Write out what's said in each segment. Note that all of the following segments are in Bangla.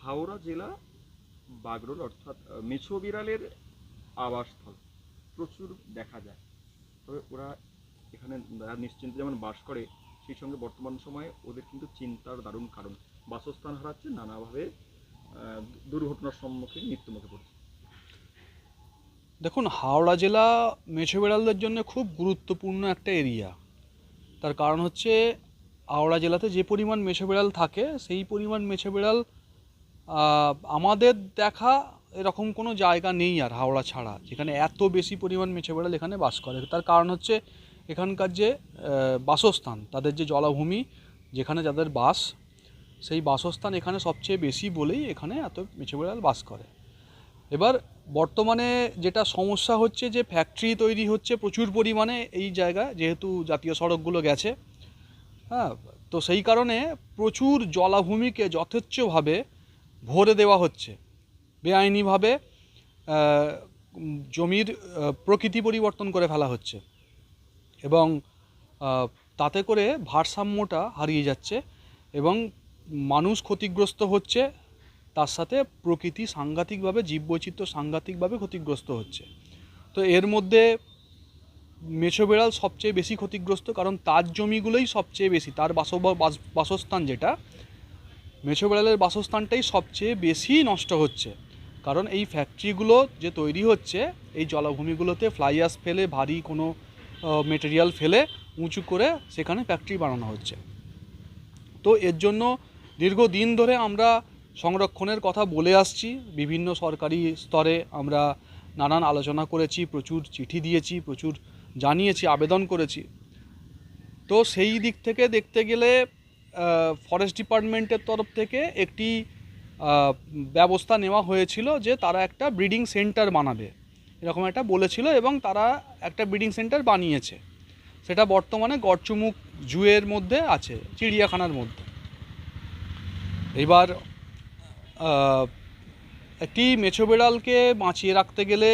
হাওড়া জেলা বাগরোল অর্থাৎ মেছো বিড়ালের আবাসস্থল প্রচুর দেখা যায়। তবে ওরা এখানে নিশ্চিন্তে যেমন বাস করে, সেই সঙ্গে বর্তমান সময়ে ওদের কিন্তু চিন্তার দারুণ কারণ, বাসস্থান হারাচ্ছে, নানাভাবে দুর্ঘটনার সম্মুখীন মৃত্যুমুখে পড়ছে। দেখুন, হাওড়া জেলা মেছো বিড়ালদের জন্য খুব গুরুত্বপূর্ণ একটা এরিয়া। তার কারণ হচ্ছে হাওড়া জেলাতে যে পরিমাণ মেছো বিড়াল থাকে সেই পরিমাণ মেছো বিড়াল আমাদের দেখা এরকম কোনো জায়গা নেই আর হাওড়া ছাড়া, যেখানে এত বেশি পরিমাণ মেছো বিড়াল এখানে বাস করে। তার কারণ হচ্ছে এখানকার যে বাসস্থান, তাদের যে জলাভূমি, যেখানে যাদের বাস, সেই বাসস্থান এখানে সবচেয়ে বেশি বলেই এখানে এত মেছো বিড়াল বাস করে। এবার বর্তমানে যেটা সমস্যা হচ্ছে যে ফ্যাক্টরি তৈরি হচ্ছে প্রচুর পরিমাণে এই জায়গায়, যেহেতু জাতীয় সড়কগুলো গেছে। হ্যাঁ, তো সেই কারণে প্রচুর জলাভূমিকে যথেচ্ছভাবে ভরে দেওয়া হচ্ছে বেআইনিভাবে। জমির প্রকৃতি পরিবর্তন করে ফেলা হচ্ছে এবং তাতে করে ভারসাম্যটা হারিয়ে যাচ্ছে এবং মানুষ ক্ষতিগ্রস্ত হচ্ছে, তার সাথে প্রকৃতি সাংঘাতিকভাবে, জীববৈচিত্র্য সাংঘাতিকভাবে ক্ষতিগ্রস্ত হচ্ছে। তো এর মধ্যে মেছো বিড়াল সবচেয়ে বেশি ক্ষতিগ্রস্ত, কারণ তার জমিগুলোই সবচেয়ে বেশি, তার বাসস্থান যেটা, মেছো বিড়ালের বাসস্থানটাই সবচেয়ে বেশি নষ্ট হচ্ছে। কারণ এই ফ্যাক্টরিগুলো যে তৈরি হচ্ছে, এই জলাভূমিগুলোতে ফ্লাই অ্যাশ ফেলে, ভারী কোনো মেটেরিয়াল ফেলে উঁচু করে সেখানে ফ্যাক্টরি বানানো হচ্ছে। তো এর জন্য দীর্ঘদিন ধরে আমরা সংরক্ষণের কথা বলে আসছি। বিভিন্ন সরকারি স্তরে আমরা নানান আলোচনা করেছি, প্রচুর চিঠি দিয়েছি, প্রচুর জানিয়েছি, আবেদন করেছি। তো সেই দিক থেকে দেখতে গেলে ফরেস্ট ডিপার্টমেন্টের তরফ থেকে একটি ব্যবস্থা নেওয়া হয়েছিল যে তারা একটা ব্রিডিং সেন্টার বানাবে, এরকম একটা বলেছিল, এবং তারা একটা ব্রিডিং সেন্টার বানিয়েছে। সেটা বর্তমানে গড়চুমুক জুয়ের মধ্যে আছে, চিড়িয়াখানার মধ্যে। এবার একটি মেছো বিড়ালকে বাঁচিয়ে রাখতে গেলে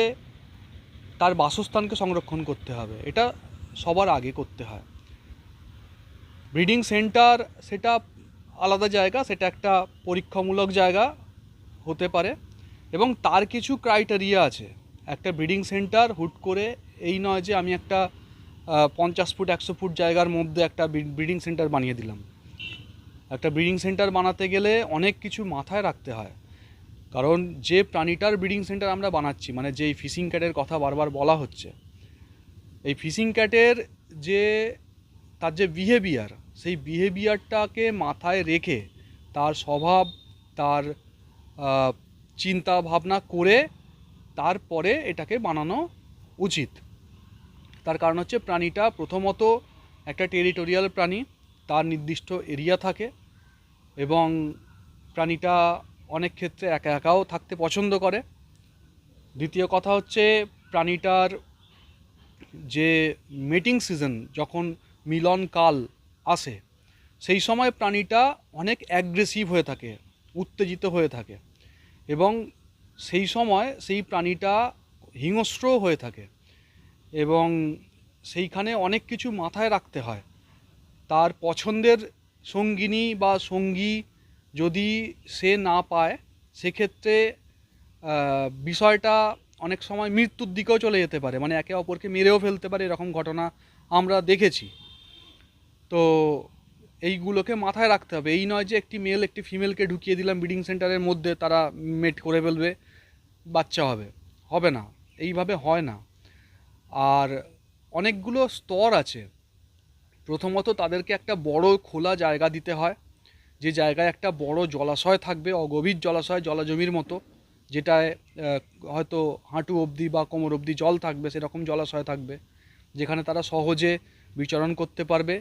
তার বাসস্থানকে সংরক্ষণ করতে হবে, এটা সবার আগে করতে হয়। ব্রিডিং সেন্টার সেটা আলাদা জায়গা, সেটা একটা পরীক্ষামূলক জায়গা হতে পারে এবং তার কিছু ক্রাইটেরিয়া আছে। একটা ব্রিডিং সেন্টার হুট করে এই নয় যে আমি একটা 50 ফুট 100 ফুট জায়গার মধ্যে একটা ব্রিডিং সেন্টার বানিয়ে দিলাম। একটা ব্রিডিং সেন্টার বানাতে গেলে অনেক কিছু মাথায় রাখতে হয়। কারণ যে প্রাণীটার ব্রিডিং সেন্টার আমরা বানাচ্ছি, মানে যেই ফিশিং ক্যাটের কথা বারবার বলা হচ্ছে, এই ফিশিং ক্যাটের যে তার যে বিহেভিয়ার, সেই বিহেভিয়ারটাকে মাথায় রেখে তার স্বভাব, তার চিন্তা ভাবনা করে তারপরে এটাকে বানানো উচিত। তার কারণ হচ্ছে প্রাণীটা প্রথমত একটা টেরিটোরিয়াল প্রাণী, তার নির্দিষ্ট এরিয়া থাকে এবং প্রাণীটা অনেক ক্ষেত্রে একা একাও থাকতে পছন্দ করে। দ্বিতীয় কথা হচ্ছে প্রাণীটার যে মেটিং সিজন, যখন মিলনকাল আসে, সেই সময় প্রাণীটা অনেক অ্যাগ্রেসিভ হয়ে থাকে, উত্তেজিত হয়ে থাকে এবং সেই সময় সেই প্রাণীটা হিংস্র হয়ে থাকে এবং সেইখানে অনেক কিছু মাথায় রাখতে হয়। তার পছন্দের সঙ্গিনী বা সঙ্গী যদি সে না পায়, সেক্ষেত্রে বিষয়টা অনেক সময় মৃত্যুর দিকেও চলে যেতে পারে, মানে একে অপরকে মেরেও ফেলতে পারে, এরকম ঘটনা আমরা দেখেছি। তো এইগুলোকে মাথায় রাখতে হবে। এই নয় যে একটি মেল একটি ফিমেলকে ঢুকিয়ে দিলাম ব্রিডিং সেন্টারের মধ্যে, তারা মেট করে ফেলবে, বাচ্চা হবে, হবে না, এইভাবে হয় না। আর অনেকগুলো স্তর আছে। প্রথমত তাদেরকে একটা বড় খোলা জায়গা দিতে হয়, যে জায়গায় একটা বড় জলাশয় থাকবে, অগভীর জলাশয়, জলাজমির মতো, যেটায় হয়তো হাঁটু অবধি বা কোমর অবধি জল থাকবে, সেরকম জলাশয় থাকবে, যেখানে তারা সহজে বিচরণ করতে পারবে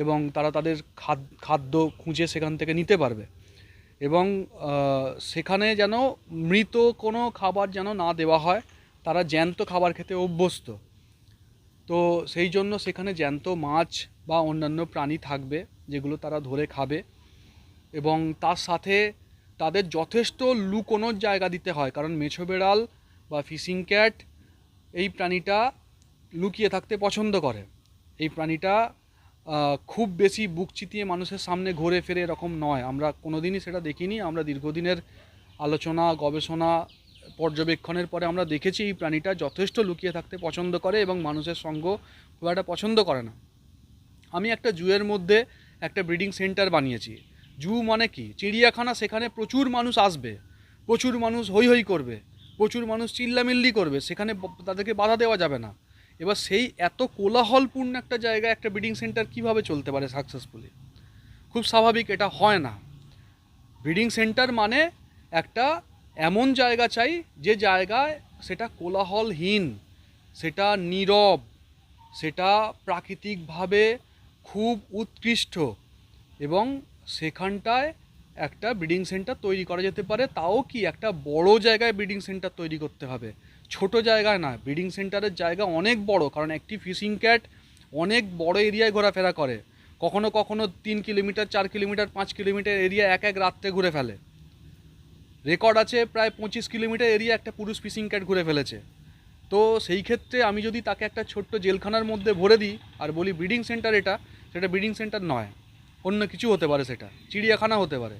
এবং তারা তাদের খাদ্য খুঁজে সেখান থেকে নিতে পারবে। এবং সেখানে যেন মৃত কোনো খাবার যেন না দেওয়া হয়, তারা জ্যান্ত খাবার খেতে অভ্যস্ত। তো সেই জন্য সেখানে জ্যান্ত মাছ বা অন্যান্য প্রাণী থাকবে, যেগুলো তারা ধরে খাবে, এবং তার সাথে তাদের যথেষ্ট লুকোনোর জায়গা দিতে হয়। কারণ মেছো বেড়াল বা ফিশিং ক্যাট এই প্রাণীটা লুকিয়ে থাকতে পছন্দ করে। এই প্রাণীটা খুব বেশি বুক চিতিয়ে মানুষের সামনে ঘুরে ফিরে এরকম নয়, আমরা কোনোদিনই সেটা দেখিনি। আমরা দীর্ঘদিনের আলোচনা গবেষণা পর্যবেক্ষণের পরে আমরা দেখেছি এই প্রাণীটা যথেষ্ট লুকিয়ে থাকতে পছন্দ করে এবং মানুষের সঙ্গ খুব একটা পছন্দ করে না। আমি একটা জুয়ের মধ্যে একটা ব্রিডিং সেন্টার বানিয়েছি। জু মানে কি? চিড়িয়াখানা। সেখানে প্রচুর মানুষ আসবে, প্রচুর মানুষ হৈ হৈ করবে, প্রচুর মানুষ চিল্লামিল্লি করবে, সেখানে তাদেরকে বাধা দেওয়া যাবে না। এবার সেই এত কোলাহলপূর্ণ একটা জায়গায় একটা ব্রিডিং সেন্টার কীভাবে চলতে পারে সাকসেসফুলি? খুব স্বাভাবিক এটা হয় না। ব্রিডিং সেন্টার মানে একটা এমন জায়গা চাই যে জায়গায় সেটা কোলাহলহীন, সেটা নীরব, সেটা প্রাকৃতিকভাবে খুব উৎকৃষ্ট, এবং সেখানটায় একটা ব্রিডিং সেন্টার তৈরি করা যেতে পারে। তাও কি একটা বড় জায়গায় ব্রিডিং সেন্টার তৈরি করতে হবে, ছোট জায়গায় না। ব্রিডিং সেন্টারের জায়গা অনেক বড়, কারণ একটি ফিশিং ক্যাট অনেক বড় এরিয়ায় ঘোরাফেরা করে। কখনো কখনো 3 কিলোমিটার, 4 কিলোমিটার, 5 কিলোমিটার এরিয়া এক এক রাত্রে ঘুরে ফেলে। রেকর্ড আছে প্রায় 25 কিলোমিটার এরিয়া একটা পুরুষ ফিশিং ক্যাট ঘুরে ফেলেছে। তো সেই ক্ষেত্রে আমি যদি তাকে একটা ছোট্ট জেলখানার মধ্যে ভরে দিই আর বলি ব্রিডিং সেন্টার এটা, সেটা ব্রিডিং সেন্টার নয়, অন্য কিছু হতে পারে, সেটা চিড়িয়াখানা হতে পারে।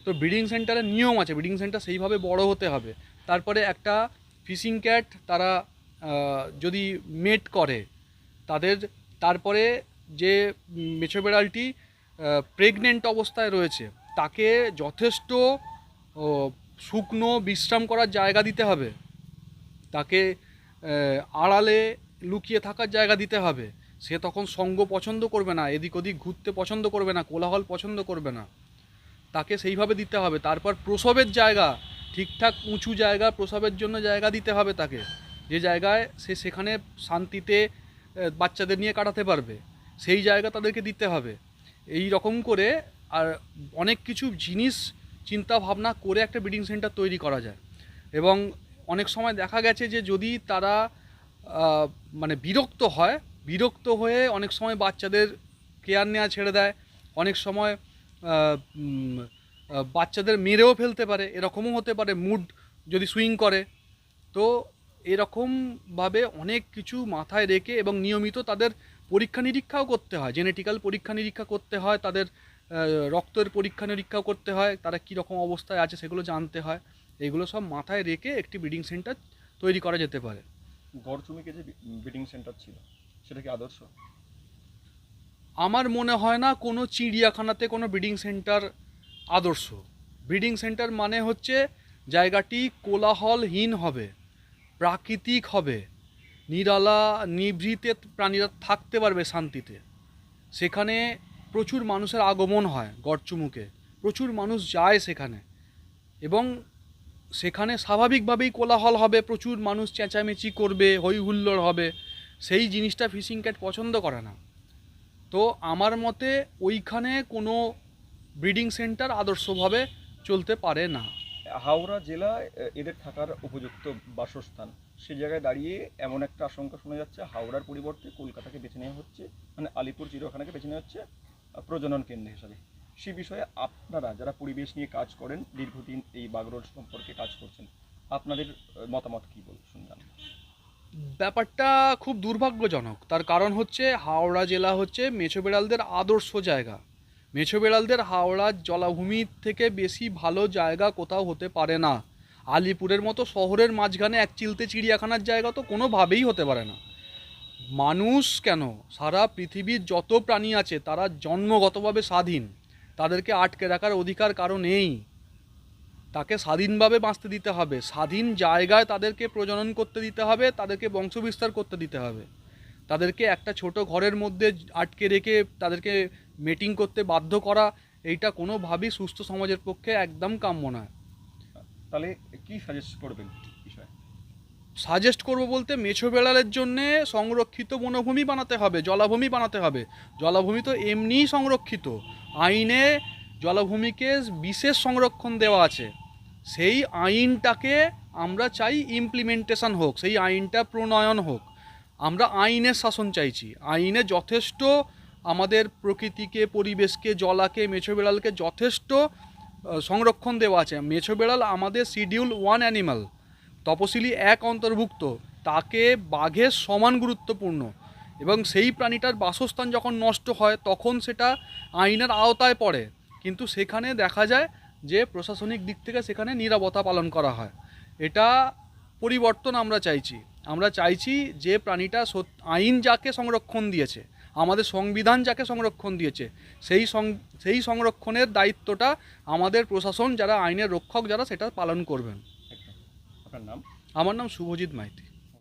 তো ব্রিডিং সেন্টারের নিয়ম আছে, ব্রিডিং সেন্টার সেইভাবে বড় হতে হবে। তারপরে একটা ফিশিং ক্যাট তারা যদি মেট করে তাদের, তারপরে যে মেছো বেড়ালটি প্রেগনেন্ট অবস্থায় রয়েছে তাকে যথেষ্ট শুকনো বিশ্রাম করার জায়গা দিতে হবে, তাকে আড়ালে লুকিয়ে থাকার জায়গা দিতে হবে। সে তখন সঙ্গ পছন্দ করবে না, এদিক ওদিক ঘুরতে পছন্দ করবে না, কোলাহল পছন্দ করবে না, তাকে সেইভাবে দিতে হবে। তারপর প্রসবের জায়গা, ঠিকঠাক উঁচু জায়গা, প্রসবের জন্য জায়গা দিতে হবে তাকে, যে জায়গায় সে সেখানে শান্তিতে বাচ্চাদের নিয়ে কাটাতে পারবে, সেই জায়গা তাদেরকে দিতে হবে। এই রকম করে আর অনেক কিছু জিনিস চিন্তা ভাবনা করে একটা ব্রিডিং সেন্টার তৈরি করা যায়। এবং অনেক সময় দেখা গেছে যে যদি তারা মানে বিরক্ত হয়ে অনেক সময় বাচ্চাদের কেয়ার নেওয়া ছেড়ে দেয়, অনেক সময় বাচ্চাদের মেরেও ফেলতে পারে, এরকমও হতে পারে মুড যদি সুইং করে। তো এরকমভাবে অনেক কিছু মাথায় রেখে এবং নিয়মিত তাদের পরীক্ষা নিরীক্ষাও করতে হয়, জেনেটিক্যাল পরীক্ষা নিরীক্ষা করতে হয়, তাদের রক্তের পরীক্ষা নিরীক্ষাও করতে হয়, তারা কী রকম অবস্থায় আছে সেগুলো জানতে হয়। এগুলো সব মাথায় রেখে একটি ব্রিডিং সেন্টার তৈরি করা যেতে পারে। গড়চুমিকে যে ব্রিডিং সেন্টার ছিল সেটা কি আদর্শ? আমার মনে হয় না কোনো চিড়িয়াখানাতে কোনো ব্রিডিং সেন্টার আদর্শ। ব্রিডিং সেন্টার মানে হচ্ছে জায়গাটি কোলাহলহীন হবে, প্রাকৃতিক হবে, নিরালা নিভৃতে প্রাণীরা থাকতে পারবে শান্তিতে। সেখানে প্রচুর মানুষের আগমন হয়, গড়চুমুকে প্রচুর মানুষ যায় সেখানে, এবং সেখানে স্বাভাবিকভাবেই কোলাহল হবে, প্রচুর মানুষ চেঁচামেচি করবে, হই হুল্লোড় হবে। সেই জিনিসটা ফিশিং ক্যাট পছন্দ করে না। তো আমার মতে ওইখানে কোনো ব্রিডিং সেন্টার আদর্শভাবে চলতে পারে না। হাওড়া জেলায় এদের থাকার উপযুক্ত বাসস্থান, সে জায়গায় দাঁড়িয়ে এমন একটা আশঙ্কা শোনা যাচ্ছে হাওড়ার পরিবর্তে কলকাতাকে বেছে নেওয়া হচ্ছে, মানে আলিপুর চিড়িয়াখানাকে বেছে নেওয়া হচ্ছে প্রজনন কেন্দ্র হিসাবে। সে বিষয়ে আপনারা যারা পরিবেশ নিয়ে কাজ করেন, দীর্ঘদিন এই বাগরোল সম্পর্কে কাজ করছেন, আপনাদের মতামত কী শুনলাম? ব্যাপারটা খুব দুর্ভাগ্যজনক। তার কারণ হচ্ছে হাওড়া জেলা হচ্ছে মেছো বেড়ালদের আদর্শ জায়গা। মেছো বেড়ালদের হাওড়ার জলাভূমির থেকে বেশি ভালো জায়গা কোথাও হতে পারে না। আলিপুরের মতো শহরের মাঝখানে এক চিলতে চিড়িয়াখানার জায়গা তো কোনোভাবেই হতে পারে না। মানুষ কেন, সারা পৃথিবীর যত প্রাণী আছে তারা জন্মগতভাবে স্বাধীন, তাদেরকে আটকে রাখার অধিকার কারো নেই। তাকে স্বাধীনভাবে বাঁচতে দিতে হবে, স্বাধীন জায়গায় তাদেরকে প্রজনন করতে দিতে হবে, তাদেরকে বংশবিস্তার করতে দিতে হবে। তাদেরকে একটা ছোট ঘরের মধ্যে আটকে রেখে তাদেরকে মেটিং করতে বাধ্য করা, এইটা কোনোভাবেই সুস্থ সমাজের পক্ষে একদম কাম্য নয়। তাহলে কি সাজেস্ট করবেন বিষয়ে? সাজেস্ট করব বলতে মেছো বেড়ালের জন্যে সংরক্ষিত বনভূমি বানাতে হবে, জলাভূমি বানাতে হবে। জলাভূমি তো এমনিই সংরক্ষিত, আইনে জলাভূমিকে বিশেষ সংরক্ষণ দেওয়া আছে। সেই আইনটাকে আমরা চাই ইমপ্লিমেন্টেশন হোক, সেই আইনটা প্রণয়ন হোক। আমরা আইনের শাসন চাইছি, আইনে যথেষ্ট আমাদের প্রকৃতিকে, পরিবেশকে, জলাকে, মেছো বেড়ালকে যথেষ্ট সংরক্ষণ দেওয়া আছে। মেছো বেড়াল আমাদের শিডিউল 1 অ্যানিমাল, তপশিলি 1 অন্তর্ভুক্ত, তাকে বাঘের সমান গুরুত্বপূর্ণ। এবং সেই প্রাণীটার বাসস্থান যখন নষ্ট হয় তখন সেটা আইনের আওতায় পড়ে, কিন্তু সেখানে দেখা যায় যে প্রশাসনিক দিক থেকে সেখানে নীরবতা পালন করা হয়। এটা পরিবর্তন আমরা চাইছি। আমরা চাইছি যে প্রাণীটা আইন যাকে সংরক্ষণ দিয়েছে, আমাদের সংবিধান যাকে সংরক্ষণ দিয়েছে, সেই সংরক্ষণের দায়িত্বটা আমাদের প্রশাসন, যারা আইনের রক্ষক যারা, সেটা পালন করবেন। আপনার নাম? আমার নাম শুভজিৎ মাইতি।